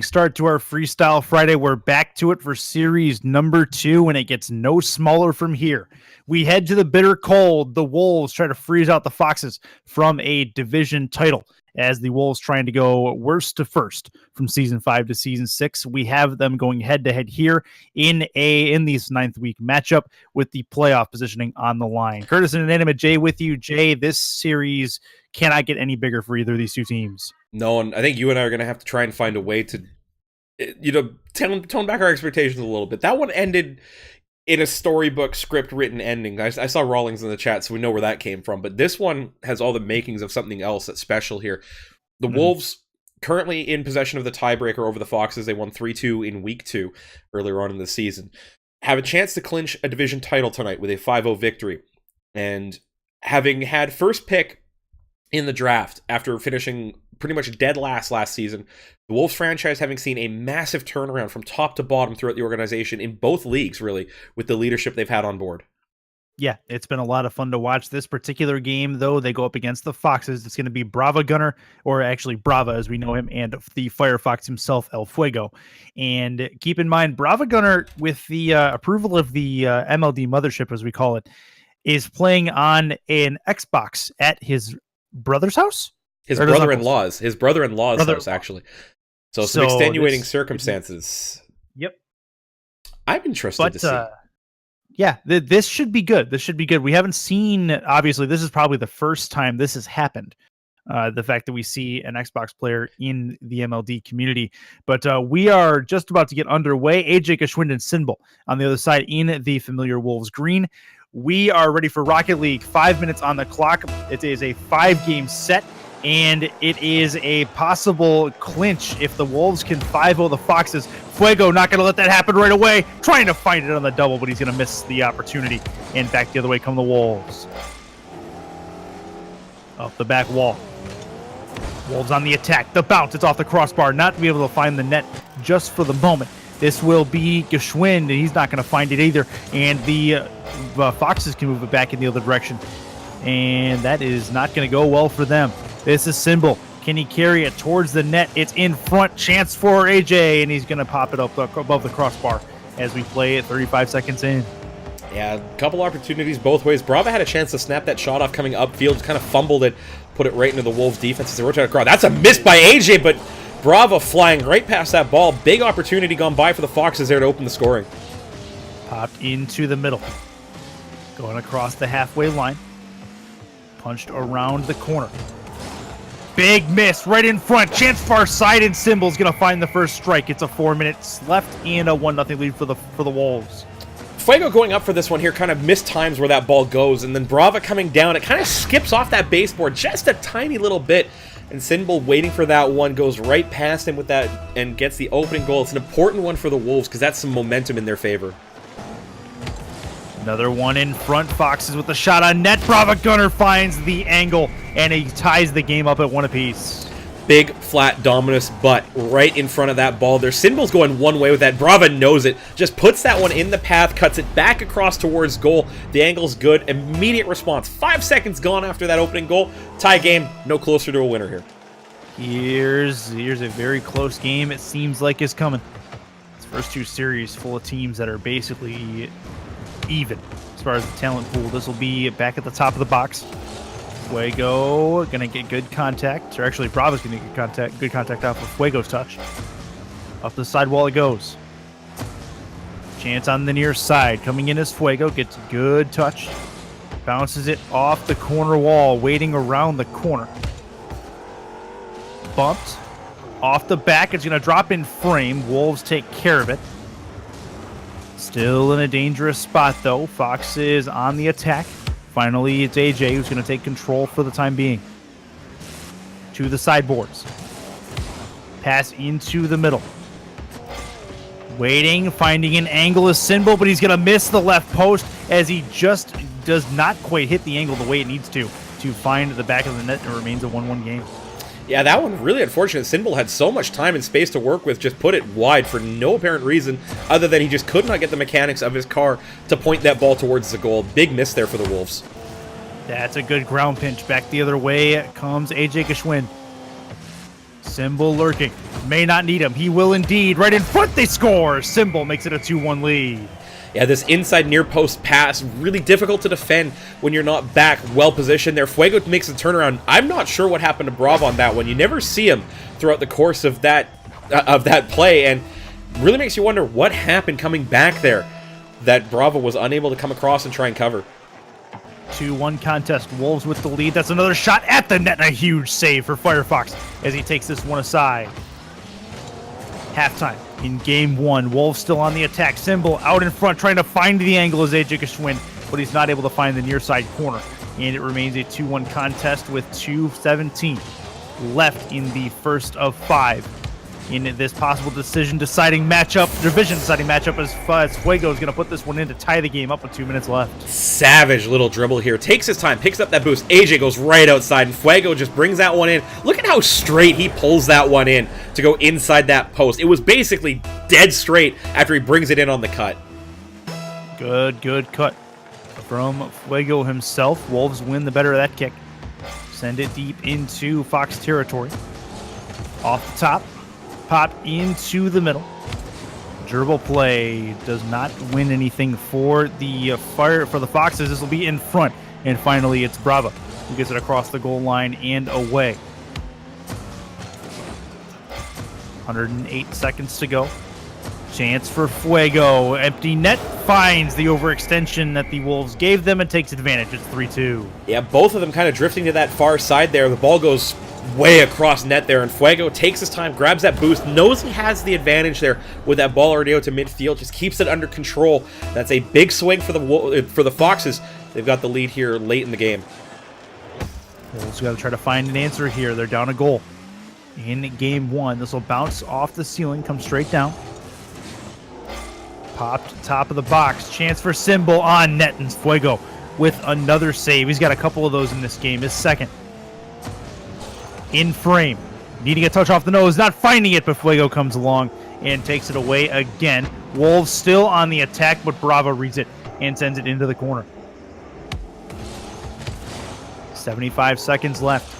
Start to our Freestyle Friday. We're back to it for series number 2, and it gets no smaller from here. We head to the bitter cold. The Wolves try to freeze out the Foxes from a division title as the Wolves trying to go worst to first from season 5 to season 6. We have them going head to head here in this 9th week matchup with the playoff positioning on the line. Curtis and Inanimate Jay with you. Jay, this series cannot get any bigger for either of these two teams. No, and I think you and I are going to have to try and find a way to, tone back our expectations a little bit. That one ended in a storybook script written ending. I saw Rawlings in the chat, so we know where that came from. But this one has all the makings of something else that's special here. The Wolves currently in possession of the tiebreaker over the Foxes. They won 3-2 in week 2 earlier on in the season. Have a chance to clinch a division title tonight with a 5-0 victory. And having had first pick in the draft after finishing pretty much dead last season, the Wolves franchise having seen a massive turnaround from top to bottom throughout the organization in both leagues, really, with the leadership they've had on board. Yeah, it's been a lot of fun to watch. This particular game, though, they go up against the Foxes. It's going to be Brava Gunner, or actually Brava as we know him, and the Firefox himself, El Fuego. And keep in mind, Brava Gunner, with the approval of the MLD mothership, as we call it, is playing on an Xbox at his brother's house? His brother-in-law's house, actually. So some extenuating circumstances. Yep. I'm interested to see. Yeah, this should be good. We haven't seen, obviously, this is probably the first time this has happened. The fact that we see an Xbox player in the MLD community. But we are just about to get underway. AJ Geschwind and Sinbel on the other side in the familiar Wolves green. We are ready for Rocket League. 5 minutes on the clock. It is a 5-game set. And it is a possible clinch if the Wolves can 5-0 the Foxes. Fuego not going to let that happen right away. Trying to find it on the double, but he's going to miss the opportunity. And back the other way come the Wolves. Up the back wall. Wolves on the attack. The bounce. It's off the crossbar. Not to be able to find the net just for the moment. This will be Geschwind, and he's not going to find it either. And the Foxes can move it back in the other direction. And that is not going to go well for them. This is Sinbel. Can he carry it towards the net? It's in front. Chance for AJ, and he's going to pop it up above the crossbar as we play it 35 seconds in. Yeah, a couple opportunities both ways. Brava had a chance to snap that shot off coming upfield, kind of fumbled it, put it right into the Wolves' defense as they rotate across. That's a miss by AJ, but Brava flying right past that ball. Big opportunity gone by for the Foxes there to open the scoring. Popped into the middle. Going across the halfway line. Punched around the corner. Big miss right in front. Chance far side, and Sinbel's going to find the first strike. It's a 4 minutes left and a 1-0 lead for the Wolves. Fuego going up for this one here kind of missed times where that ball goes, and then Brava coming down. It kind of skips off that baseboard just a tiny little bit, and Sinbel waiting for that one, goes right past him with that and gets the opening goal. It's an important one for the Wolves because that's some momentum in their favor. Another one in front. Foxes with the shot on net. Brava Gunner finds the angle, and he ties the game up at 1 apiece. Big, flat, dominus butt right in front of that ball there. Sinbel's going one way with that. Brava knows it. Just puts that one in the path, cuts it back across towards goal. The angle's good. Immediate response. 5 seconds gone after that opening goal. Tie game. No closer to a winner here. Here's a very close game. It seems like is coming. It's first 2 series full of teams that are basically even as far as the talent pool. This will be back at the top of the box. Fuego gonna get good contact, or actually Brava's gonna get good contact off of Fuego's touch. Off the sidewall it goes. Chance on the near side. Coming in as Fuego, gets good touch. Bounces it off the corner wall, waiting around the corner. Bumped. Off the back, it's gonna drop in frame. Wolves take care of it. Still in a dangerous spot, though. Foxes on the attack. Finally, it's AJ who's going to take control for the time being. To the sideboards. Pass into the middle. Waiting, finding an angle is Sinbel, but he's going to miss the left post as he just does not quite hit the angle the way it needs to find the back of the net, and it remains a 1-1 game. Yeah, that one really unfortunate. Sinbel had so much time and space to work with, just put it wide for no apparent reason other than he just could not get the mechanics of his car to point that ball towards the goal. Big miss there for the Wolves. That's a good ground pinch. Back the other way comes AJ Geschwind. Symbol lurking. May not need him. He will indeed. Right in front, they score. Symbol makes it a 2-1 lead. Yeah, this inside near post pass, really difficult to defend when you're not back well positioned there. Fuego makes a turnaround. I'm not sure what happened to Bravo on that one. You never see him throughout the course of that play, and really makes you wonder what happened coming back there that Bravo was unable to come across and try and cover. 2-1 contest. Wolves with the lead. That's another shot at the net and a huge save for Firefox as he takes this one aside. Halftime in game one. Wolves still on the attack. Symbol out in front trying to find the angle as AJ Geschwind, but he's not able to find the near side corner. And it remains a 2-1 contest with 2:17 left in the first of 5. In this possible division deciding matchup as Fuego is going to put this one in to tie the game up with 2 minutes left. Savage little dribble here. Takes his time, picks up that boost. AJ goes right outside, and Fuego just brings that one in. Look at how straight he pulls that one in to go inside that post. It was basically dead straight after he brings it in on the cut. Good cut from Fuego himself. Wolves win the better of that kick. Send it deep into Fox territory. Off the top. Pop into the middle. Dribble play does not win anything for the Foxes. This will be in front. And finally, it's Bravo who gets it across the goal line and away. 108 seconds to go. Chance for Fuego. Empty net finds the overextension that the Wolves gave them and takes advantage. It's 3-2. Yeah, both of them kind of drifting to that far side there. The ball goes way across net there, and Fuego takes his time, grabs that boost, knows he has the advantage there with that ball already out to midfield, just keeps it under control. That's a big swing for the Foxes. They've got the lead here late in the game. Wolves got to try to find an answer here. They're down a goal in game one. This will bounce off the ceiling, come straight down. Popped top of the box. Chance for Symbol on net, and Fuego with another save. He's got a couple of those in this game. His second. In frame. Needing a touch off the nose. Not finding it, but Fuego comes along and takes it away again. Wolves still on the attack, but Bravo reads it and sends it into the corner. 75 seconds left.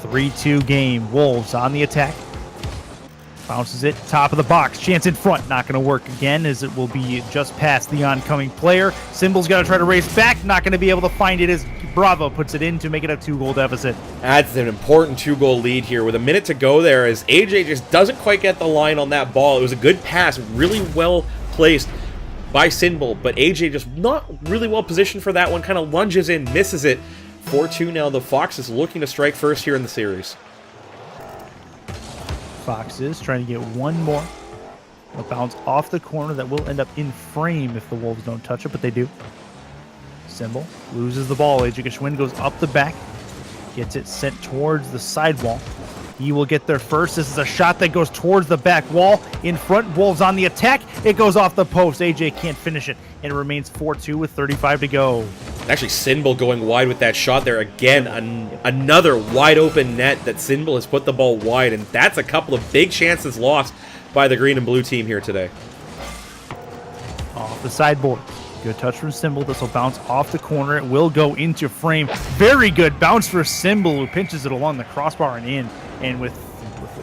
3-2 game. Wolves on the attack. Bounces it, top of the box. Chance in front. Not going to work again as it will be just past the oncoming player. Symbol's got to try to race back. Not going to be able to find it as Bravo puts it in to make it a 2-goal deficit. That's an important 2-goal lead here with a minute to go there as AJ just doesn't quite get the line on that ball. It was a good pass, really well placed by Symbol, but AJ just not really well positioned for that one. Kind of lunges in, misses it. 4-2 now. The Fox is looking to strike first here in the series. Foxes trying to get one more. A bounce off the corner that will end up in frame if the Wolves don't touch it, but they do. Symbol loses the ball. AJ Geschwind goes up the back. Gets it sent towards the sidewall. He will get there first. This is a shot that goes towards the back wall. In front, Wolves on the attack. It goes off the post. AJ can't finish it. And it remains 4-2 with 35 to go. Actually, Symbol going wide with that shot there. Again, another wide open net that Symbol has put the ball wide. And that's a couple of big chances lost by the green and blue team here today. Off the sideboard. Good touch from Symbol. This will bounce off the corner. It will go into frame. Very good bounce for Symbol, who pinches it along the crossbar and in. And with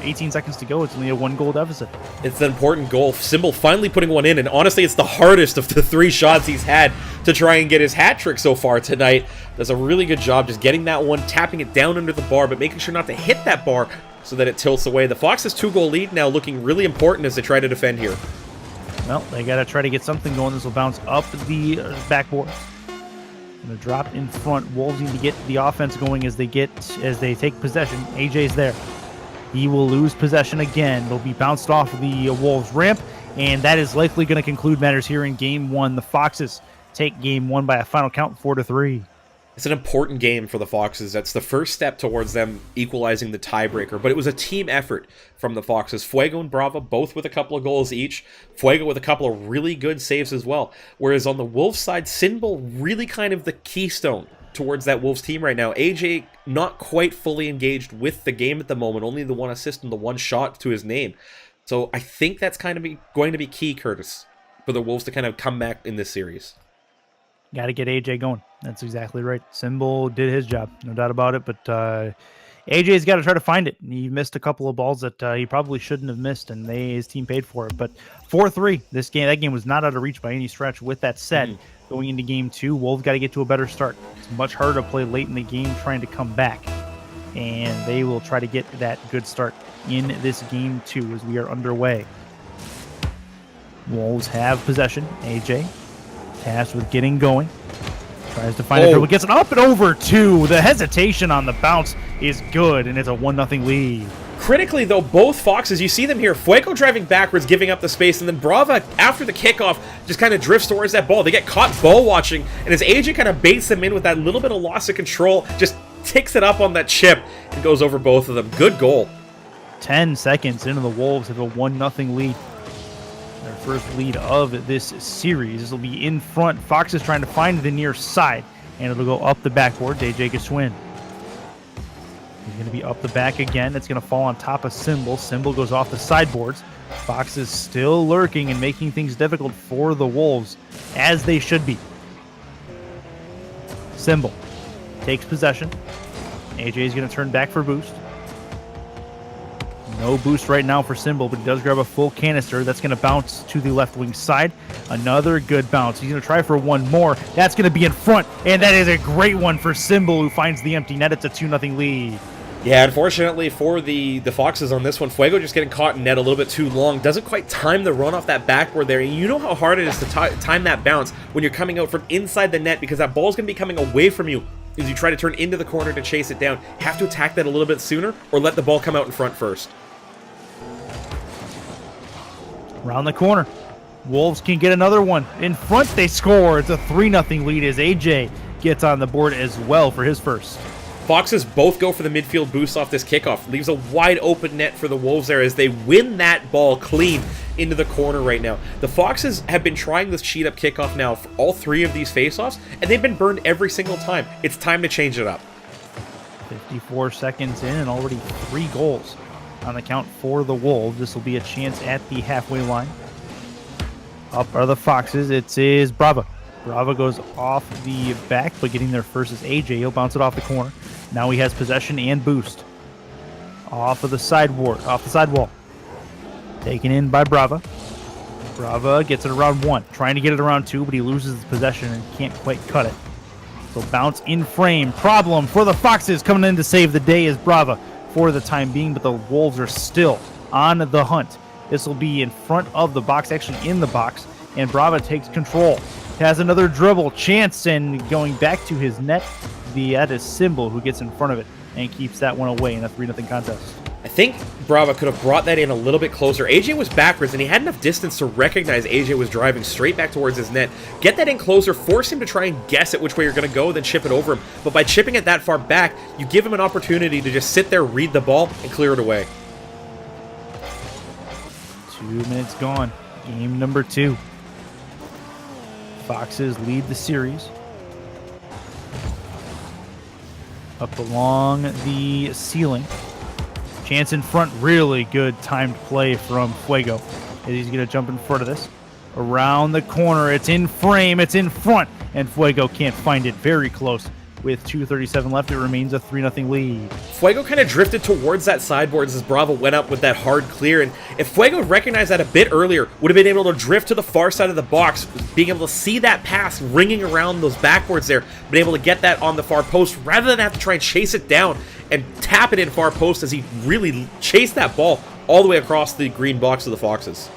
18 seconds to go, it's only a 1-goal deficit. It's an important goal. Symbol finally putting one in, and honestly, it's the hardest of the 3 shots he's had to try and get his hat trick so far tonight. Does a really good job just getting that one, tapping it down under the bar, but making sure not to hit that bar so that it tilts away. The Fox's 2-goal lead now looking really important as they try to defend here. Well, they got to try to get something going. This will bounce up the backboard. Going to drop in front. Wolves need to get the offense going as they take possession. AJ's there. He will lose possession again. They'll be bounced off the Wolves ramp, and that is likely going to conclude matters here in game one. The Foxes take game one by a final count 4-3. It's an important game for the Foxes. That's the first step towards them equalizing the tiebreaker, but it was a team effort from the Foxes. Fuego and Bravo both with a couple of goals each. Fuego with a couple of really good saves as well. Whereas on the Wolves side, Symbol really kind of the keystone towards that Wolves team right now. AJ not quite fully engaged with the game at the moment, only the 1 assist and the 1 shot to his name. So I think that's kind of going to be key, Curtis, for the Wolves to kind of come back in this series. Got to get AJ going. That's exactly right. Symbol did his job, no doubt about it. But AJ's got to try to find it. He missed a couple of balls that he probably shouldn't have missed, and his team paid for it. But 4-3, that game was not out of reach by any stretch. With that said, going into game 2, Wolves got to get to a better start. It's much harder to play late in the game trying to come back, and they will try to get that good start in this game 2 as we are underway. Wolves have possession. AJ tasked with getting going. Tries to find a dribble, gets it up and over 2. The hesitation on the bounce is good, and it's a 1-0 lead. Critically, though, both Foxes, you see them here. Fuego driving backwards, giving up the space, and then Brava, after the kickoff, just kind of drifts towards that ball. They get caught ball watching, and as AJ kind of baits them in with that little bit of loss of control, just ticks it up on that chip and goes over both of them. Good goal. 10 seconds into the Wolves have a 1-0 lead. Their first lead of this series. This will be in front. Fox is trying to find the near side, and it'll go up the backboard. DJ Gaswin. He's going to be up the back again. It's going to fall on top of Symbol. Symbol goes off the sideboards. Fox is still lurking and making things difficult for the Wolves, as they should be. Symbol takes possession. AJ is going to turn back for boost. No boost right now for Symbol, but he does grab a full canister. That's going to bounce to the left wing side. Another good bounce. He's going to try for one more. That's going to be in front, and that is a great one for Symbol, who finds the empty net. It's a 2-0 lead. Yeah, unfortunately for the Foxes on this one, Fuego just getting caught in net a little bit too long. Doesn't quite time the run off that backboard there. And you know how hard it is to time that bounce when you're coming out from inside the net, because that ball's going to be coming away from you as you try to turn into the corner to chase it down. Have to attack that a little bit sooner, or let the ball come out in front first. Around the corner. Wolves can get another one. In front, they score. It's a 3-0 lead as AJ gets on the board as well for his first. Foxes both go for the midfield boost off this kickoff. Leaves a wide open net for the Wolves there as they win that ball clean into the corner right now. The Foxes have been trying this cheat up kickoff now for all 3 of these faceoffs, and they've been burned every single time. It's time to change it up. 54 seconds in and already 3 goals on the count for the Wolves. This will be a chance at the halfway line. Up are the Foxes. It is Brava. Brava goes off the back, but getting there first is AJ. He'll bounce it off the corner. Now he has possession and boost. Off of the sidewall. Taken in by Brava. Brava gets it around 1. Trying to get it around 2, but he loses his possession and can't quite cut it. So bounce in frame. Problem for the Foxes. Coming in to save the day is Brava for the time being, but the Wolves are still on the hunt. This will be in front of the box, actually in the box, and Brava takes control. Has another dribble chance, and going back to his net, that is Symbol who gets in front of it and keeps that one away in a 3-0 contest. I think Brava could have brought that in a little bit closer. AJ was backwards, and he had enough distance to recognize AJ was driving straight back towards his net. Get that in closer, force him to try and guess at which way you're going to go, then chip it over him. But by chipping it that far back, you give him an opportunity to just sit there, read the ball, and clear it away. 2 minutes gone. Game number 2. Foxes lead the series. Up along the ceiling. Chance in front. Really good timed play from Fuego. He's going to jump in front of this. Around the corner. It's in frame. It's in front. And Fuego can't find it. Very close. With 2:37 left, it remains a 3-0 lead. Fuego kind of drifted towards that sideboards as Bravo went up with that hard clear, and if Fuego recognized that a bit earlier, would have been able to drift to the far side of the box, being able to see that pass ringing around those backboards there, been able to get that on the far post, rather than have to try and chase it down and tap it in far post as he really chased that ball all the way across the green box of the Foxes.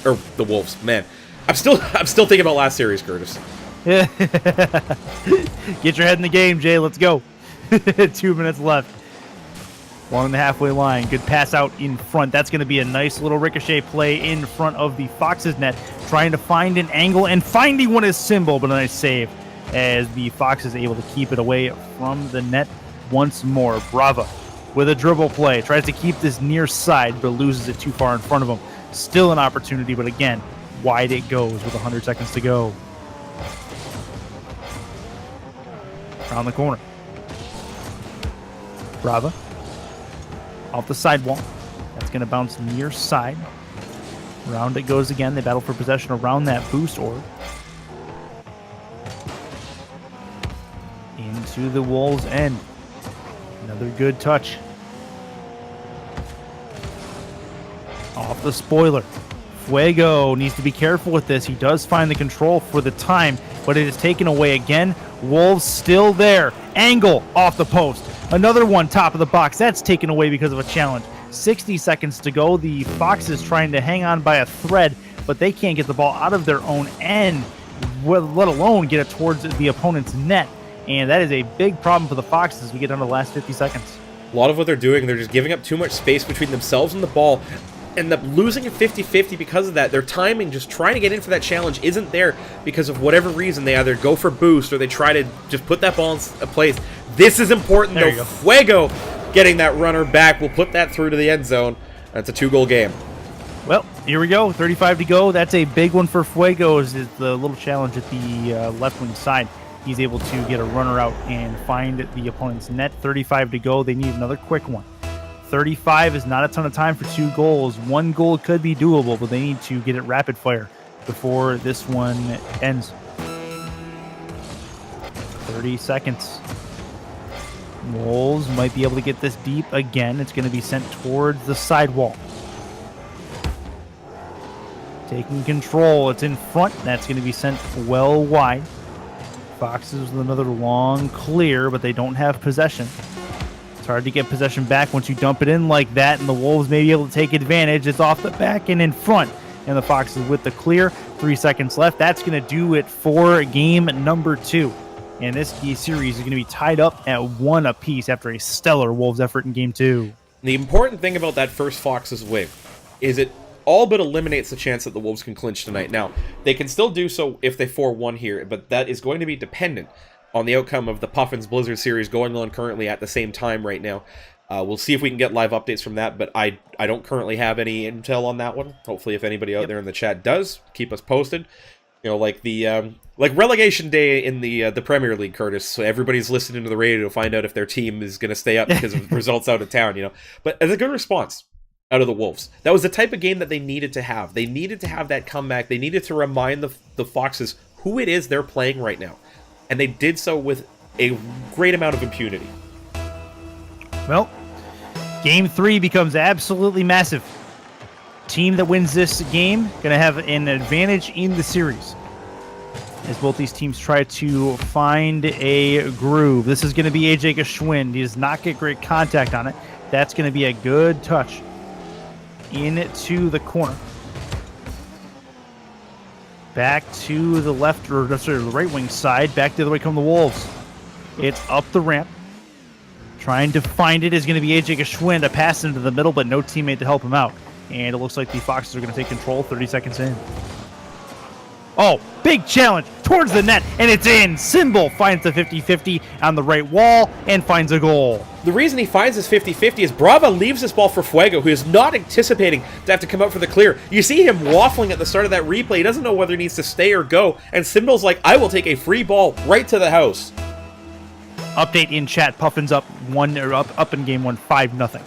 Or the Wolves, man. I'm still thinking about last series, Curtis. Get your head in the game, Jay. Let's go. 2 minutes left. Along the halfway line. Good pass out in front. That's going to be a nice little ricochet play in front of the Foxes net. Trying to find an angle, and finding one is Symbol, but a nice save as the Fox is able to keep it away from the net once more. Brava with a dribble play. Tries to keep this near side, but loses it too far in front of him. Still an opportunity, but again, wide it goes with 100 seconds to go. Around the corner. Brava. Off the sidewall. That's going to bounce near side. Around it goes again. They battle for possession around that boost orb. Into the Wolves' end. Another good touch. Off the spoiler. Fuego needs to be careful with this. He does find the control for the time, but it is taken away again. Wolves still there. Angle off the post. Another one top of the box. That's taken away because of a challenge. 60 seconds to go. The Foxes trying to hang on by a thread, but they can't get the ball out of their own end, let alone get it towards the opponent's net. And that is a big problem for the Foxes as we get down to the last 50 seconds. A lot of what they're doing, they're just giving up too much space between themselves and the ball. End up losing a 50-50 because of that. Their timing, just trying to get in for that challenge, isn't there because of whatever reason. They either go for boost or they try to just put that ball in place. This is important, there though. Fuego getting that runner back will put that through to the end zone. That's a 2-goal game. Well, here we go. 35 to go. That's a big one for Fuego. Is the little challenge at the left wing side. He's able to get a runner out and find the opponent's net. 35 to go. They need another quick one. 35 is not a ton of time for 2 goals. 1 goal could be doable, but they need to get it rapid fire before this one ends. 30 seconds. Wolves might be able to get this deep again. It's going to be sent towards the sidewall. Taking control. It's in front. That's going to be sent well wide. Foxes with another long clear, but they don't have possession. It's hard to get possession back once you dump it in like that, and the Wolves may be able to take advantage. It's off the back and in front, and the Foxes with the clear. 3 seconds left. That's going to do it for game number 2. And this series is going to be tied up at 1 apiece after a stellar Wolves effort in game 2. The important thing about that first Foxes win is it all but eliminates the chance that the Wolves can clinch tonight. Now, they can still do so if they 4-1 here, but that is going to be dependent on the outcome of the Puffins Blizzard series going on currently at the same time right now. We'll see if we can get live updates from that, but I don't currently have any intel on that one. Hopefully, if anybody out there in the chat does, keep us posted. You know, like the like relegation day in the Premier League, Curtis. So everybody's listening to the radio to find out if their team is going to stay up because of results out of town. You know, but as a good response out of the Wolves, that was the type of game that they needed to have. They needed to have that comeback. They needed to remind the Foxes who it is they're playing right now. And they did so with a great amount of impunity. Well, game 3 becomes absolutely massive. Team that wins this game going to have an advantage in the series, as both these teams try to find a groove. This is going to be AJ Geschwind. He does not get great contact on it. That's going to be a good touch into the corner. Back to the left, or sorry, the right wing side. Back the other way come the Wolves. It's up the ramp. Trying to find it is going to be AJ Geschwind. A pass into the middle, but no teammate to help him out. And it looks like the Foxes are going to take control 30 seconds in. Oh, big challenge towards the net, and it's in. Symbol finds the 50-50 on the right wall and finds a goal. The reason he finds this 50-50 is Brava leaves this ball for Fuego, who is not anticipating to have to come out for the clear. You see him waffling at the start of that replay. He doesn't know whether he needs to stay or go, and Symbol's like, I will take a free ball right to the house. Update in chat, Puffins up in game 1, 5-0.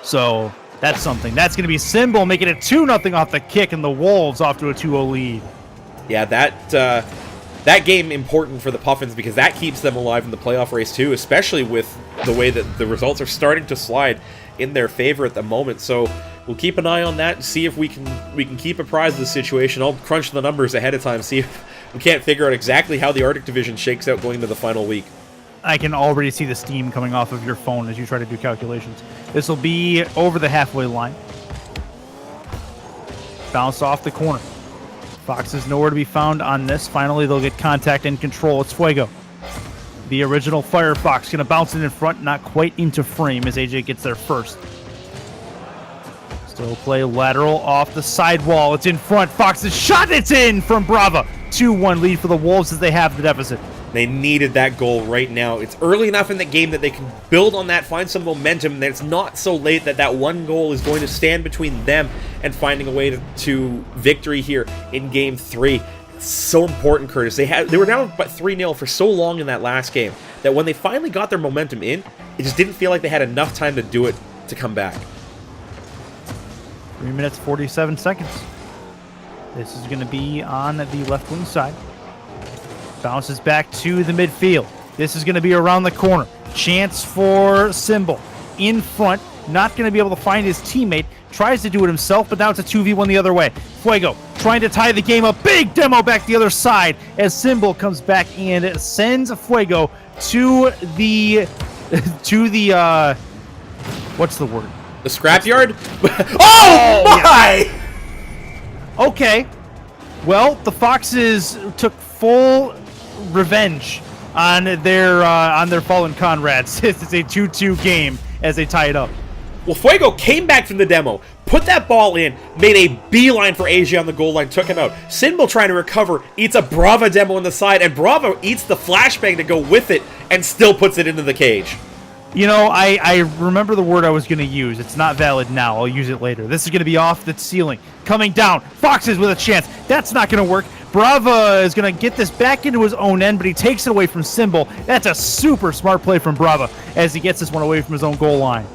So that's something. That's going to be Symbol making it 2-0 off the kick, and the Wolves off to a 2-0 lead. Yeah, that game important for the Puffins because that keeps them alive in the playoff race too, especially with the way that the results are starting to slide in their favor at the moment. So we'll keep an eye on that and see if we can keep apprised of the situation. I'll crunch the numbers ahead of time, see if we can't figure out exactly how the Arctic Division shakes out going into the final week. I can already see the steam coming off of your phone as you try to do calculations. This will be over the halfway line. Bounce off the corner. Fox is nowhere to be found on this. Finally, they'll get contact and control. It's Fuego. The original Firefox going to bounce it in front, not quite into frame as AJ gets there first. Still play lateral off the sidewall. It's in front. Fox's shot. It's in from Brava. 2-1 lead for the Wolves as they have the deficit. They needed that goal right now. It's early enough in the game that they can build on that, find some momentum, that it's not so late that one goal is going to stand between them and finding a way to victory here in Game 3. It's so important, Curtis. They were down but 3-0 for so long in that last game that when they finally got their momentum in, it just didn't feel like they had enough time to do it to come back. 3 minutes, 47 seconds. This is going to be on the left wing side. Bounces back to the midfield. This is going to be around the corner. Chance for Symbol. In front. Not going to be able to find his teammate. Tries to do it himself, but now it's a 2v1 the other way. Fuego trying to tie the game up. Big demo back the other side as Symbol comes back and sends Fuego to the what's the word? The scrapyard? Oh my! Yeah. Okay. Well, the Foxes took full revenge on their fallen comrades. It's a 2-2 game as they tie it up. Well, Fuego came back from the demo, put that ball in, made a beeline for AJ on the goal line, took him out. Symbol trying to recover, eats a Brava demo on the side, and Brava eats the flashbang to go with it and still puts it into the cage. You know, I remember the word I was going to use. It's not valid now. I'll use it later. This is going to be off the ceiling. Coming down. Foxes with a chance. That's not going to work. Brava is going to get this back into his own end, but he takes it away from Symbol. That's a super smart play from Brava as he gets this one away from his own goal line.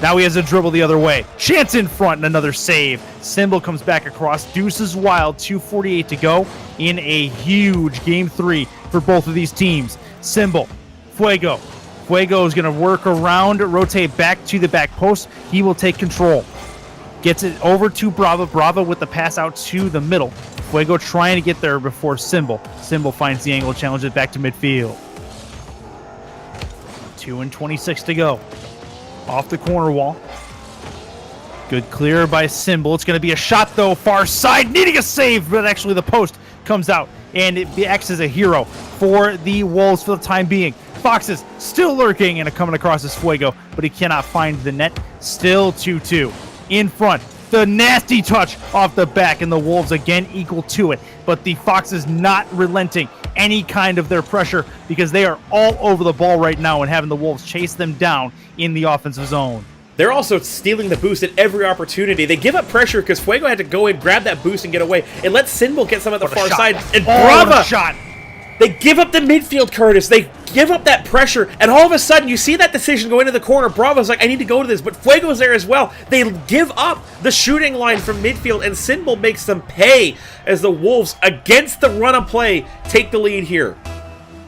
Now he has a dribble the other way. Chance in front and another save. Symbol comes back across. Deuces wild. 2:48 to go in a huge Game 3 for both of these teams. Symbol. Fuego. Fuego is going to work around, rotate back to the back post. He will take control. Gets it over to Brava. Brava with the pass out to the middle. Fuego trying to get there before Symbol. Symbol finds the angle, challenges it back to midfield. 2:26 to go. Off the corner wall. Good clear by Symbol. It's going to be a shot, though. Far side, needing a save, but actually the post comes out. And it acts as a hero for the Wolves for the time being. Foxes still lurking and coming across his Fuego, but he cannot find the net. Still 2-2. In front. The nasty touch off the back, and the Wolves again equal to it. But the Foxes not relenting any kind of their pressure because they are all over the ball right now and having the Wolves chase them down in the offensive zone. They're also stealing the boost at every opportunity. They give up pressure because Fuego had to go in, grab that boost, and get away. It lets Symbol get some at the far side. And Brava! Shot. They give up the midfield, Curtis. They give up that pressure, and all of a sudden, you see that decision go into the corner. Bravo's like, I need to go to this, but Fuego's there as well. They give up the shooting line from midfield, and Symbol makes them pay as the Wolves, against the run of play, take the lead here.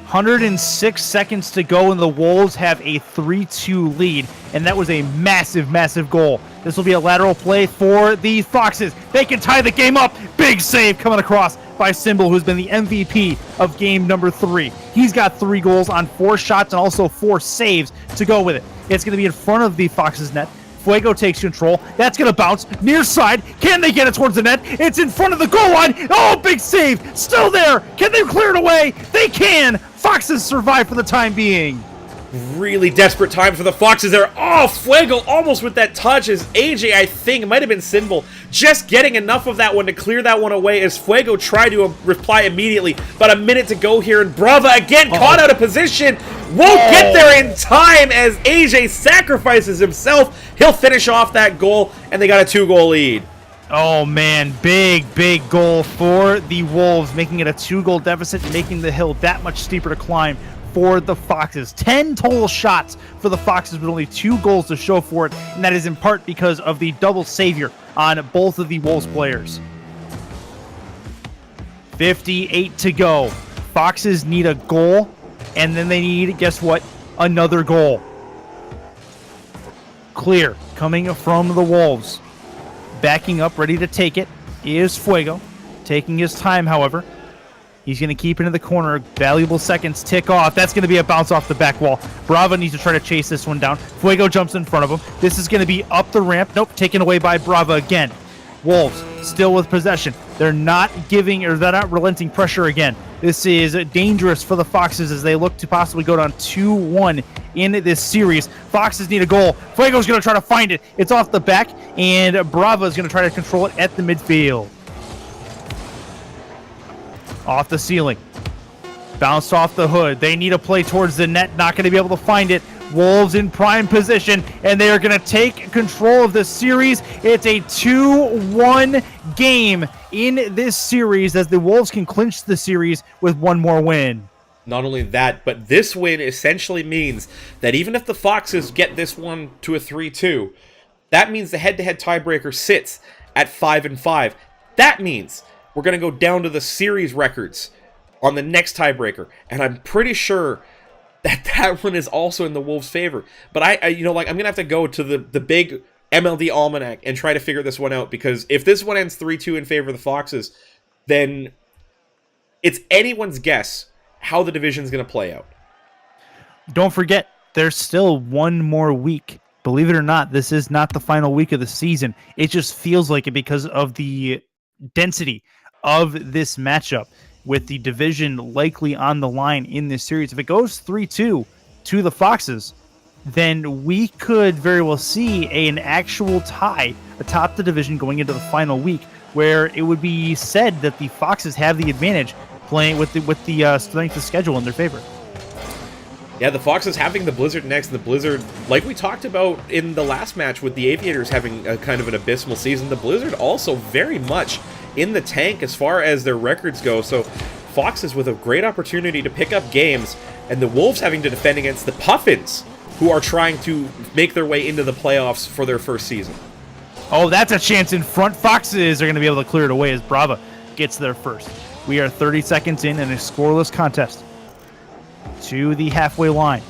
106 seconds to go, and the Wolves have a 3-2 lead, and that was a massive, massive goal. This will be a lateral play for the Foxes. They can tie the game up. Big save coming across by Symbol, who's been the MVP of game number 3. He's got 3 goals on 4 shots and also 4 saves to go with it. It's going to be in front of the Foxes' net. Fuego takes control. That's going to bounce near side. Can they get it towards the net? It's in front of the goal line. Oh, big save. Still there. Can they clear it away? They can. Foxes survive for the time being. Really desperate time for the Foxes there. Oh, Fuego almost with that touch as AJ, I think, it might have been Symbol, just getting enough of that one to clear that one away as Fuego tried to reply immediately. About a minute to go here, and Brava again caught out of position. Won't get there in time as AJ sacrifices himself. He'll finish off that goal, and they got a 2-goal lead. Oh, man. Big, big goal for the Wolves, making it a 2-goal deficit, making the hill that much steeper to climb for the Foxes. 10 total shots for the Foxes with only 2 goals to show for it, and that is in part because of the double savior on both of the Wolves players. 58 to go. Foxes need a goal, and then they need, guess what, another goal. Clear, coming from the Wolves. Backing up, ready to take it, is Fuego. Taking his time, however. He's going to keep it in the corner. Valuable seconds tick off. That's going to be a bounce off the back wall. Brava needs to try to chase this one down. Fuego jumps in front of him. This is going to be up the ramp. Nope, taken away by Brava again. Wolves still with possession. They're not relenting pressure again. This is dangerous for the Foxes as they look to possibly go down 2-1 in this series. Foxes need a goal. Fuego's going to try to find it. It's off the back, and Brava is going to try to control it at the midfield. Off the ceiling. Bounced off the hood. They need a play towards the net. Not going to be able to find it. Wolves in prime position, and they are going to take control of this series. It's a 2-1 game in this series as the Wolves can clinch the series with one more win. Not only that, but this win essentially means that even if the Foxes get this one to a 3-2, that means the head-to-head tiebreaker sits at 5-5. That means we're going to go down to the series records on the next tiebreaker, and I'm pretty sure that one is also in the Wolves' favor. But I you know, like, I'm gonna have to go to the big MLD Almanac and try to figure this one out, because if this one ends 3-2 in favor of the Foxes, then it's anyone's guess how the division's gonna play out. Don't forget, there's still one more week. Believe it or not, this is not the final week of the season. It just feels like it because of the density of this matchup, with the division likely on the line in this series. If it goes 3-2 to the Foxes, then we could very well see an actual tie atop the division going into the final week, where it would be said that the Foxes have the advantage playing with the strength of schedule in their favor. Yeah, the Foxes having the Blizzard next, and the Blizzard, like we talked about in the last match with the Aviators having a kind of an abysmal season, the Blizzard also very much in the tank as far as their records go. So Foxes with a great opportunity to pick up games, and the Wolves having to defend against the Puffins, who are trying to make their way into the playoffs for their first season. Oh, that's a chance in front. Foxes are going to be able to clear it away as Brava gets there first. We are 30 seconds in a scoreless contest. To the halfway line.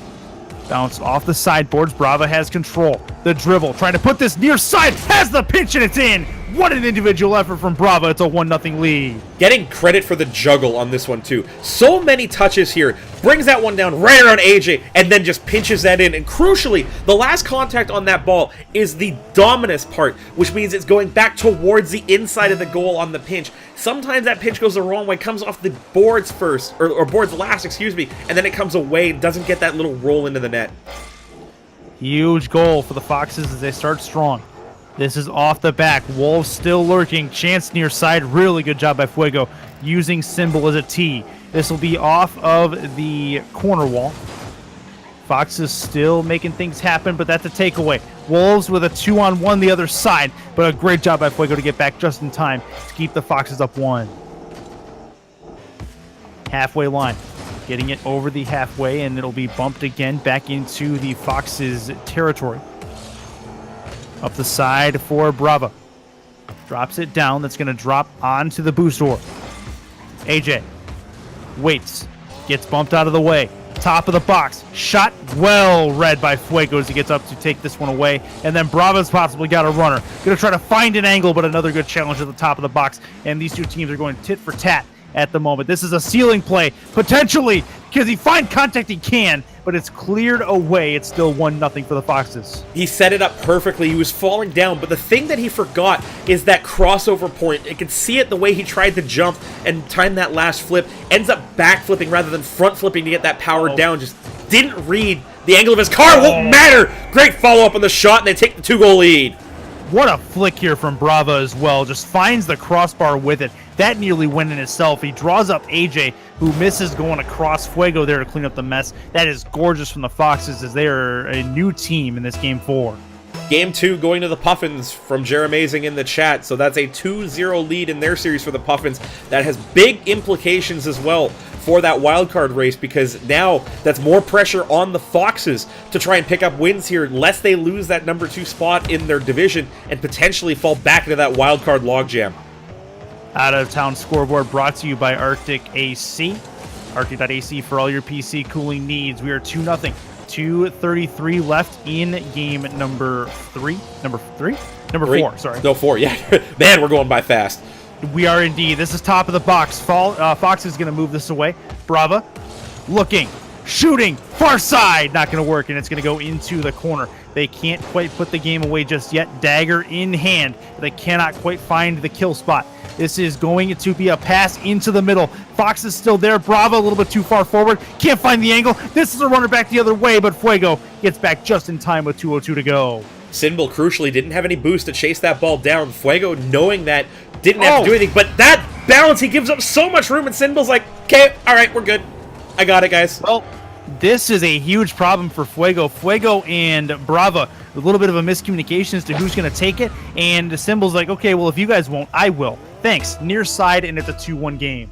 Bounce off the sideboards. Brava has control. The dribble. Trying to put this near side. Has the pinch and it's in. What an individual effort from Brava. It's a 1-0 lead. Getting credit for the juggle on this one, too. So many touches here. Brings that one down right around AJ and then just pinches that in. And crucially, the last contact on that ball is the dominus part, which means it's going back towards the inside of the goal on the pinch. Sometimes that pinch goes the wrong way, comes off the boards first, or boards last, excuse me, and then it comes away and doesn't get that little roll into the net. Huge goal for the Foxes as they start strong. This is off the back. Wolves still lurking. Chance near side. Really good job by Fuego using Symbol as a T. This will be off of the corner wall. Foxes still making things happen, but that's a takeaway. Wolves with a 2-on-1 the other side, but a great job by Fuego to get back just in time to keep the Foxes up 1. Halfway line. Getting it over the halfway, and it'll be bumped again back into the Foxes' territory. Up the side for Brava. Drops it down. That's going to drop onto the boost ore. AJ waits. Gets bumped out of the way. Top of the box. Shot well read by Fuego as he gets up to take this one away. And then Brava's possibly got a runner. Going to try to find an angle, but another good challenge at the top of the box. And these two teams are going tit for tat at the moment. This is a ceiling play, potentially, because he find contact he can, but it's cleared away. It's still 1-0 for the Foxes. He set it up perfectly. He was falling down, but the thing that he forgot is that crossover point. You can see it the way he tried to jump and time that last flip. Ends up back flipping rather than front flipping to get that power down. Just didn't read the angle of his car. Won't matter. Great follow-up on the shot, and they take the 2-goal lead. What a flick here from Brava as well. Just finds the crossbar with it. That nearly went in itself. He draws up AJ, who misses going across. Fuego there to clean up the mess. That is gorgeous from the Foxes, as they are a new team in this Game 4. Game 2 going to the Puffins from Jeremazing in the chat. So that's a 2-0 lead in their series for the Puffins. That has big implications as well for that wildcard race, because now that's more pressure on the Foxes to try and pick up wins here, lest they lose that number 2 spot in their division and potentially fall back into that wildcard logjam. Out of Town Scoreboard brought to you by Arctic AC. Arctic.ac for all your PC cooling needs. We are 2-0. 2:33 left in game number 3. Number 4, sorry. No, 4, yeah. Man, we're going by fast. We are indeed. This is top of the box. Fox is going to move this away. Brava looking, shooting, far side. Not going to work, and it's going to go into the corner. They can't quite put the game away just yet. Dagger in hand. But they cannot quite find the kill spot. This is going to be a pass into the middle. Fox is still there. Brava a little bit too far forward. Can't find the angle. This is a runner back the other way, but Fuego gets back just in time with 2:02 to go. Sinbel crucially didn't have any boost to chase that ball down. Fuego, knowing that, didn't have to do anything. But that balance, he gives up so much room, and Sinbel's like, okay, all right, we're good. I got it, guys. Well, this is a huge problem for Fuego. Fuego and Brava, a little bit of a miscommunication as to who's going to take it. And Sinbel's like, okay, well, if you guys won't, I will. Thanks. Near side, and it's a 2-1 game.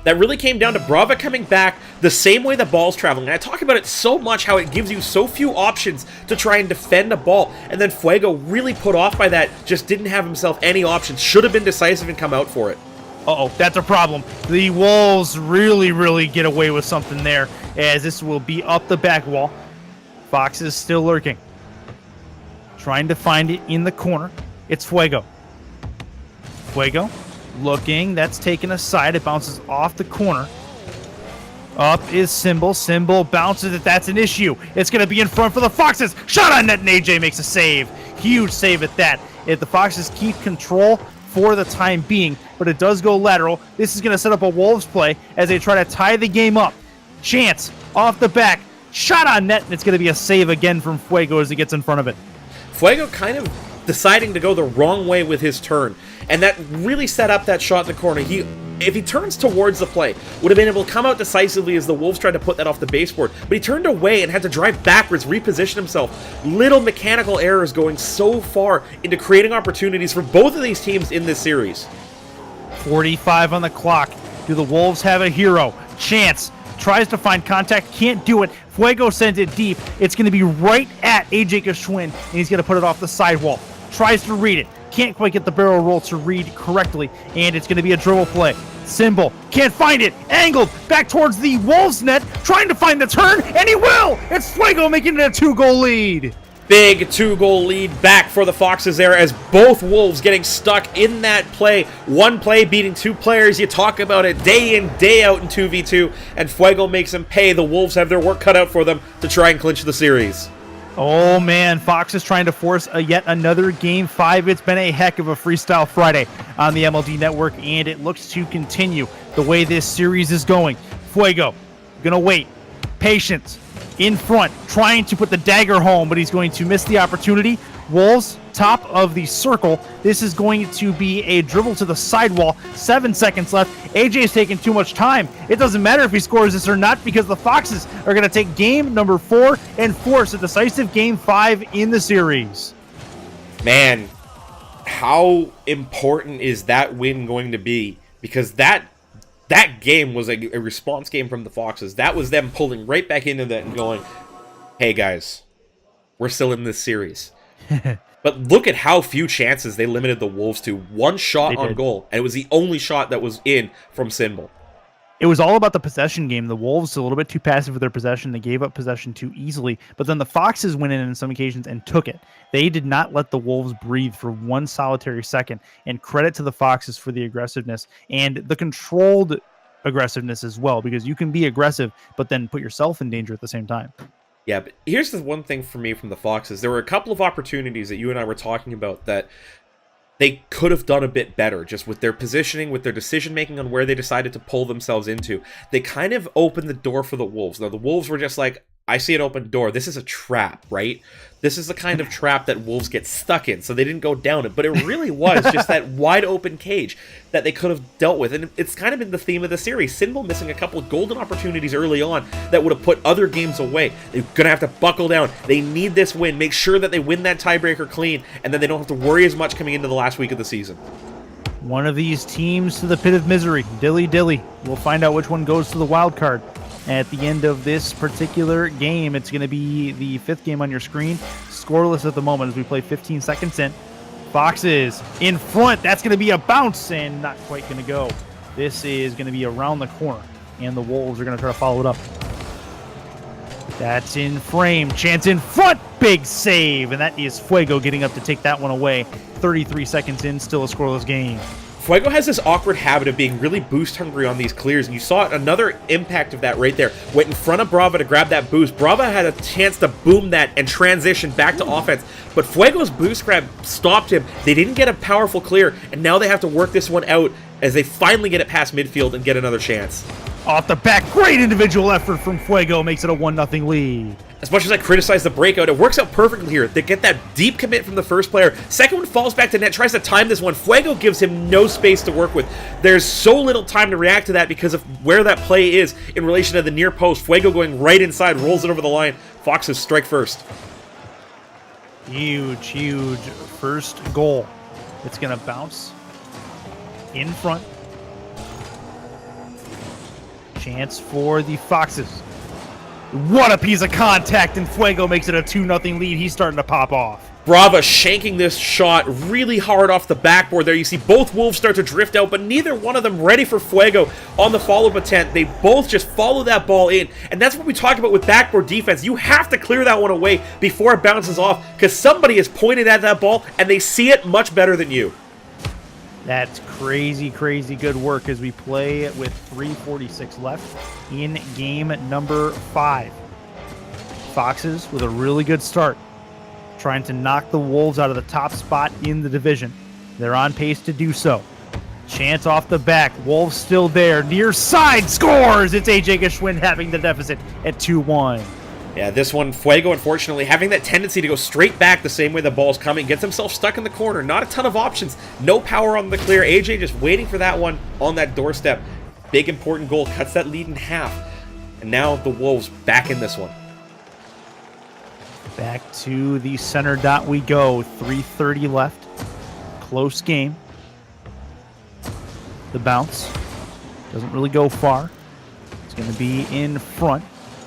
That really came down to Brava coming back the same way the ball's traveling. And I talk about it so much, how it gives you so few options to try and defend a ball. And then Fuego, really put off by that, just didn't have himself any options. Should have been decisive and come out for it. Uh-oh, that's a problem. The Wolves really get away with something there, as this will be up the back wall. Fox is still lurking. Trying to find it in the corner. It's Fuego. Fuego looking. That's taken aside. It bounces off the corner. Up is Symbol. Symbol bounces it. That's an issue. It's going to be in front for the Foxes. Shot on net, and AJ makes a save. Huge save at that. If the Foxes keep control for the time being, but it does go lateral. This is going to set up a Wolves play as they try to tie the game up. Chance off the back. Shot on net, and it's going to be a save again from Fuego as he gets in front of it. Fuego kind of deciding to go the wrong way with his turn, and that really set up that shot in the corner. If he turns towards the play, would have been able to come out decisively as the Wolves tried to put that off the baseboard, but he turned away and had to drive backwards, reposition himself. Little mechanical errors going so far into creating opportunities for both of these teams in this series. 45 on the clock. Do the Wolves have a hero? Chance tries to find contact, can't do it. Fuego sends it deep. It's going to be right at AJ Geschwin, and he's going to put it off the sidewall. Tries to read it. Can't quite get the barrel roll to read correctly, and it's going to be a dribble play. Symbol can't find it. Angled back towards the Wolves net, trying to find the turn, and he will! It's Fuego making it a 2-goal lead. Big 2-goal lead back for the Foxes there, as both Wolves getting stuck in that play. One play beating two players. You talk about it day in, day out in 2v2, and Fuego makes them pay. The Wolves have their work cut out for them to try and clinch the series. Oh man, Fox is trying to force yet another Game 5. It's been a heck of a Freestyle Friday on the MLD Network, and it looks to continue the way this series is going. Fuego gonna wait. Patience. In front, trying to put the dagger home, but he's going to miss the opportunity. Wolves, top of the circle. This is going to be a dribble to the sidewall. 7 seconds left. AJ's taking too much time. It doesn't matter if he scores this or not, because the Foxes are going to take game number 4 and force a decisive Game 5 in the series. Man, how important is that win going to be? Because that game was a response game from the Foxes. That was them pulling right back into that and going, hey guys, we're still in this series. But look at how few chances they limited the Wolves to. One shot on goal, and it was the only shot that was in from Symbol. It was all about the possession game. The Wolves a little bit too passive with their possession. They gave up possession too easily. But then the Foxes went in some occasions and took it. They did not let the Wolves breathe for one solitary second. And credit to the Foxes for the aggressiveness and the controlled aggressiveness as well, because you can be aggressive, but then put yourself in danger at the same time. Yeah, but here's the one thing for me from the Foxes. There were a couple of opportunities that you and I were talking about that they could have done a bit better, just with their positioning, with their decision-making on where they decided to pull themselves into. They kind of opened the door for the Wolves. Now, the Wolves were just like, I see an open door. This is a trap, right? This is the kind of trap that Wolves get stuck in, so they didn't go down it. But it really was just that wide-open cage that they could have dealt with. And it's kind of been the theme of the series. Symbol missing a couple of golden opportunities early on that would have put other games away. They're going to have to buckle down. They need this win. Make sure that they win that tiebreaker clean, and then they don't have to worry as much coming into the last week of the season. One of these teams to the pit of misery. Dilly. We'll find out which one goes to the wild card at the end of this particular game. It's going to be the 5th game on your screen. Scoreless at the moment as we play 15 seconds in. Foxes in front. That's going to be a bounce and not quite going to go. This is going to be around the corner, and the Wolves are going to try to follow it up. That's in frame. Chance in front. Big save, and that is Fuego getting up to take that one away. 33 seconds in, still a scoreless game. Fuego has this awkward habit of being really boost hungry on these clears, and you saw another impact of that right there. Went in front of Brava to grab that boost. Brava had a chance to boom that and transition back to offense, but Fuego's boost grab stopped him. They didn't get a powerful clear, and now they have to work this one out as they finally get it past midfield and get another chance. Off the back, great individual effort from Fuego, makes it a 1-0 lead. As much as I criticize the breakout, it works out perfectly here. They get that deep commit from the first player. Second one falls back to net, tries to time this one. Fuego gives him no space to work with. There's so little time to react to that because of where that play is in relation to the near post. Fuego going right inside, rolls it over the line. Foxes strike first. Huge first goal. It's going to bounce in front. Chance for the Foxes. What a piece of contact, and Fuego makes it a 2-0 lead. He's starting to pop off. Brava shanking this shot really hard off the backboard there. You see both Wolves start to drift out, but neither one of them ready for Fuego on the follow-up attempt. They both just follow that ball in, and that's what we talk about with backboard defense. You have to clear that one away before it bounces off, because somebody is pointed at that ball, and they see it much better than you. That's crazy, crazy good work as we play with 3:46 left in game number 5. Foxes with a really good start, trying to knock the Wolves out of the top spot in the division. They're on pace to do so. Chance off the back. Wolves still there. Near side scores! It's AJ Geschwind having the deficit at 2-1. Yeah, this one, Fuego, unfortunately, having that tendency to go straight back the same way the ball's coming, gets himself stuck in the corner. Not a ton of options. No power on the clear. AJ just waiting for that one on that doorstep. Big, important goal. Cuts that lead in half. And now the Wolves back in this one. Back to the center dot we go. 3:30 left. Close game. The bounce doesn't really go far. It's going to be in front.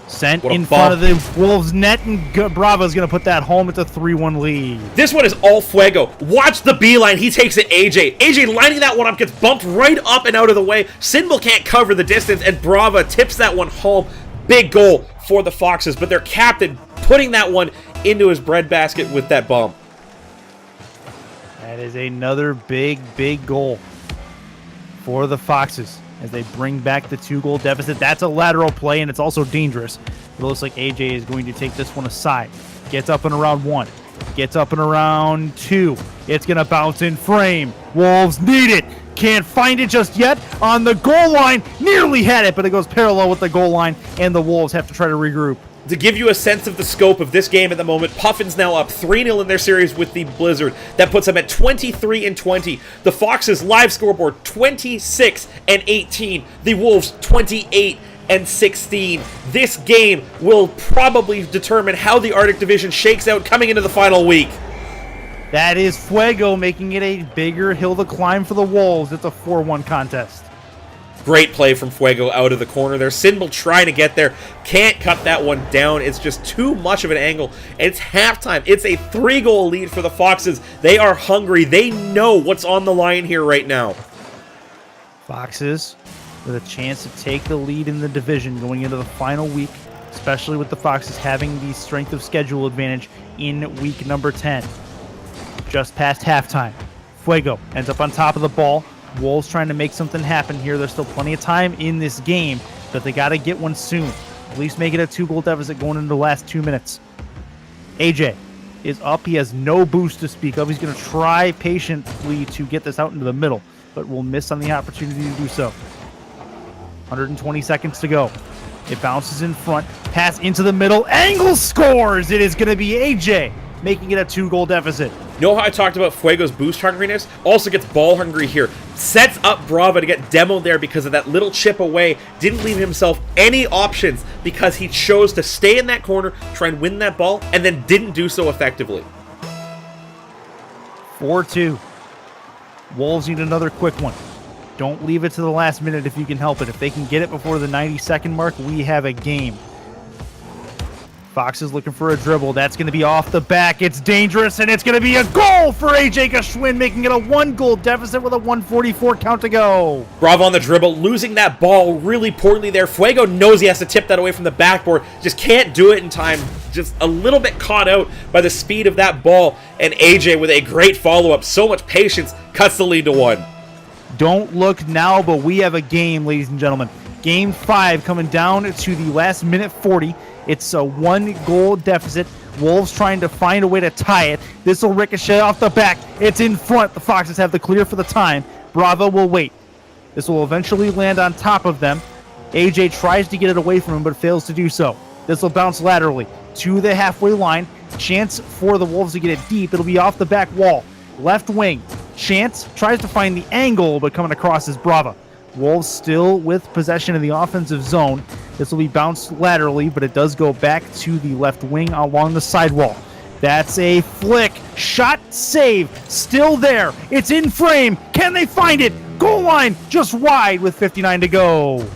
Sent in front of the Wolves net, and Bravo's going to put that home. It's a 3-1 lead. This one is all Fuego. Watch the beeline. He takes it AJ. AJ lining that one up, gets bumped right up and out of the way. Sinbel can't cover the distance, and Brava tips that one home. Big goal for the Foxes, but their captain putting that one into his breadbasket with that bump. That is another big, big goal for the Foxes as they bring back the 2-goal deficit. That's a lateral play, and it's also dangerous. It looks like AJ is going to take this one aside. Gets up and around 1. Gets up and around 2. It's going to bounce in frame. Wolves need it. Can't find it just yet. On the goal line. Nearly had it, but it goes parallel with the goal line, and the Wolves have to try to regroup. To give you a sense of the scope of this game at the moment, Puffin's now up 3-0 in their series with the Blizzard. That puts them at 23-20. The Foxes' live scoreboard 26-18. The Wolves 28-16. This game will probably determine how the Arctic Division shakes out coming into the final week. That is Fuego making it a bigger hill to climb for the Wolves. It's a 4-1 contest. Great play from Fuego out of the corner there. Sinbel trying to get there. Can't cut that one down. It's just too much of an angle. It's halftime. It's a 3-goal lead for the Foxes. They are hungry. They know what's on the line here right now. Foxes with a chance to take the lead in the division going into the final week, especially with the Foxes having the strength of schedule advantage in week number 10. Just past halftime. Fuego ends up on top of the ball. Wolves trying to make something happen here. There's still plenty of time in this game, but they got to get one soon. At least make it a 2-goal deficit going into the last 2 minutes. AJ is up. He has no boost to speak of. He's going to try patiently to get this out into the middle, but will miss on the opportunity to do so. 120 seconds to go. It bounces in front. Pass into the middle. Angle scores! It is going to be AJ making it a 2-goal deficit. You know how I talked about Fuego's boost hungriness? Also gets ball hungry here. Sets up Brava to get demoed there because of that little chip away. Didn't leave himself any options because he chose to stay in that corner, try and win that ball, and then didn't do so effectively. 4-2. Wolves need another quick one. Don't leave it to the last minute if you can help it. If they can get it before the 90-second mark, we have a game. Fox is looking for a dribble. That's going to be off the back. It's dangerous, and it's going to be a goal for AJ Geschwind, making it a 1-goal deficit with a 1:44 count to go. Bravo on the dribble, losing that ball really poorly there. Fuego knows he has to tip that away from the backboard. Just can't do it in time. Just a little bit caught out by the speed of that ball. And AJ with a great follow-up. So much patience. Cuts the lead to 1. Don't look now, but we have a game, ladies and gentlemen. Game 5 coming down to the last minute 40. It's a 1-goal deficit. Wolves trying to find a way to tie it. This will ricochet off the back. It's in front. The Foxes have the clear for the time. Bravo will wait. This will eventually land on top of them. AJ tries to get it away from him, but fails to do so. This will bounce laterally to the halfway line. Chance for the Wolves to get it deep. It'll be off the back wall. Left wing. Chance tries to find the angle, but coming across is Brava. Wolves still with possession in the offensive zone. This will be bounced laterally, but it does go back to the left wing along the sidewall. That's a flick. Shot save. Still there. It's in frame. Can they find it? Goal line just wide with 59 to go.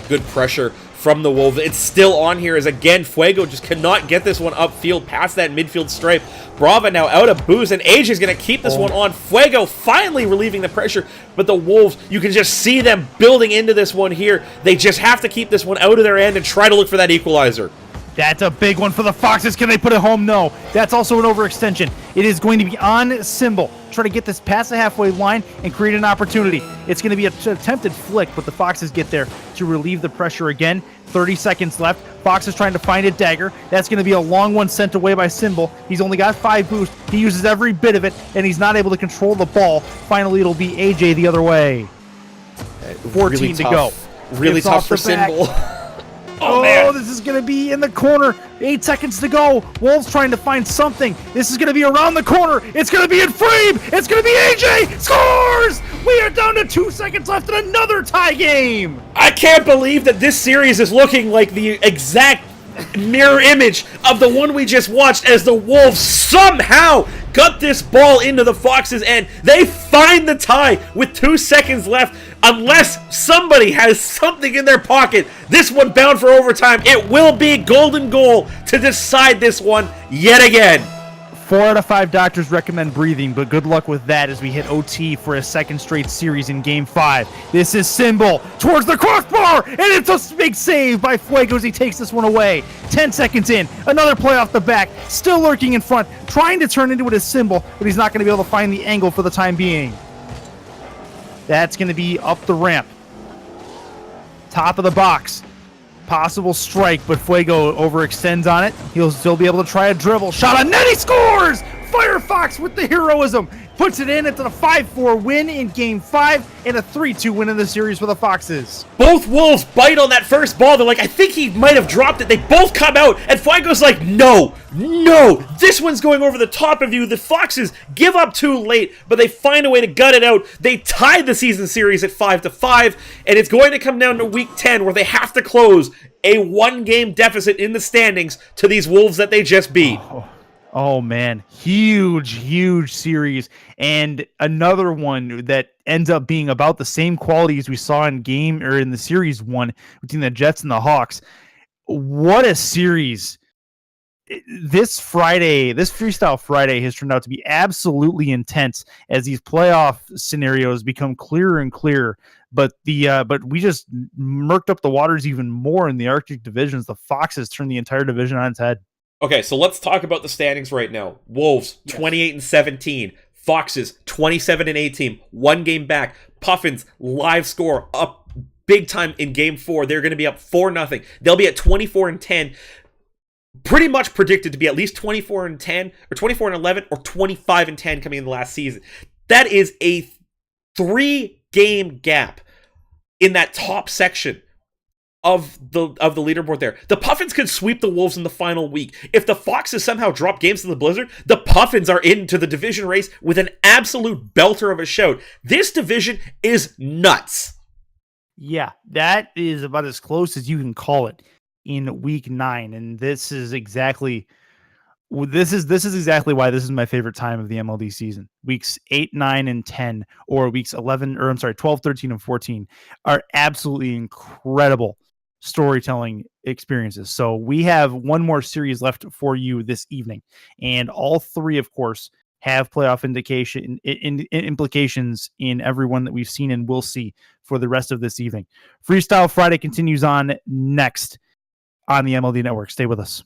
Good pressure from the Wolves. It's still on here as, again, Fuego just cannot get this one upfield past that midfield stripe. Brava now out of boost, and AJ's going to keep this one on. Fuego finally relieving the pressure, but the Wolves, you can just see them building into this one here. They just have to keep this one out of their end and try to look for that equalizer. That's a big one for the Foxes. Can they put it home? No. That's also an overextension. It is going to be on Symbol. Try to get this past the halfway line and create an opportunity. It's going to be an attempted flick, but the Foxes get there to relieve the pressure again. 30 seconds left. Fox is trying to find a dagger. That's going to be a long one sent away by Symbol. He's only got 5 boosts. He uses every bit of it, and he's not able to control the ball. Finally, it'll be AJ the other way. 14 really to tough. go. Really It's tough off for the back. Symbol. Oh, man. this is going to be in the corner. 8 seconds to go. Wolves trying to find something. This is going to be around the corner. It's going to be in frame. It's going to be AJ. Scores! We are down to 2 seconds left in another tie game. I can't believe that this series is looking like the exact mirror image of the one we just watched, as the Wolves somehow got this ball into the Foxes' end. They find the tie with 2 seconds left. Unless somebody has something in their pocket, this one bound for overtime. It will be golden goal to decide this one yet again. 4 out of 5 doctors recommend breathing, but good luck with that as we hit OT for a second straight series in Game 5. This is Symbol towards the crossbar, and it's a big save by Fuego as he takes this one away. 10 seconds in, another play off the back, still lurking in front, trying to turn into it as Symbol, but he's not going to be able to find the angle for the time being. That's going to be up the ramp. Top of the box. Possible strike, but Fuego overextends on it. He'll still be able to try a dribble. Shot on net, he scores! Firefox with the heroism. Puts it in. It's a 5-4 win in Game 5 and a 3-2 win in the series for the Foxes. Both Wolves bite on that first ball. They're like, I think he might have dropped it. They both come out, and Fuego's like, no, this one's going over the top of you. The Foxes give up too late, but they find a way to gut it out. They tied the season series at 5-5, and it's going to come down to Week 10 where they have to close a 1-game deficit in the standings to these Wolves that they just beat. Oh man, huge series, and another one that ends up being about the same quality as we saw in the series 1 between the Jets and the Hawks. What a series. This Freestyle Friday has turned out to be absolutely intense as these playoff scenarios become clearer and clearer. But we just murked up the waters even more in the Arctic divisions. The Foxes turned the entire division on its head. Okay, so let's talk about the standings right now. Wolves, 28-17. Foxes, 27-18. 1 game back. Puffins, live score, up big time in Game 4. They're going to be up 4-0. They'll be at 24-10. Pretty much predicted to be at least 24-10, or 24-11, or 25-10 coming in the last season. That is a 3-game gap in that top section of the leaderboard there. The Puffins could sweep the Wolves in the final week. If the Foxes somehow drop games to the Blizzard, the Puffins are into the division race with an absolute belter of a shout. This division is nuts. Yeah, that is about as close as you can call it in Week 9, and this is exactly why this is my favorite time of the MLD season. Weeks 8, 9, and 10, or weeks 12, 13, and 14 are absolutely incredible storytelling experiences. So we have one more series left for you this evening, and all 3, of course, have playoff implications in everyone that we've seen and will see for the rest of this evening. Freestyle Friday continues on next on the MLD Network. Stay with us.